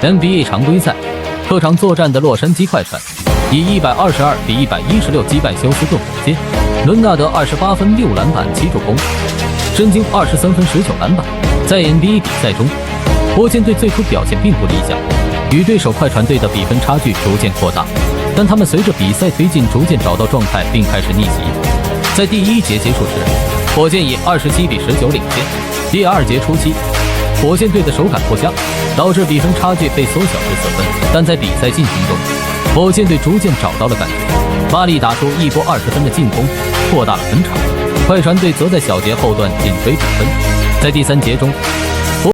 NBA 常规赛，客场作战的洛杉矶快船以122-116击败休斯顿火箭，伦纳德28分6篮板7助攻，申京23分19篮板。在 NBA 比赛中，火箭队最初表现并不理想，与对手快船队的比分差距逐渐扩大，但他们随着比赛推进逐渐找到状态，并开始逆袭。在第一节结束时，火箭以27-19领先。第二节初期，火箭队的手感颇佳，导致比分差距被缩小至4分。但在比赛进行中，火箭队逐渐找到了感觉，巴利打出一波20分的进攻，扩大了分差。快船队则在小节后段紧追比分。在第三节中，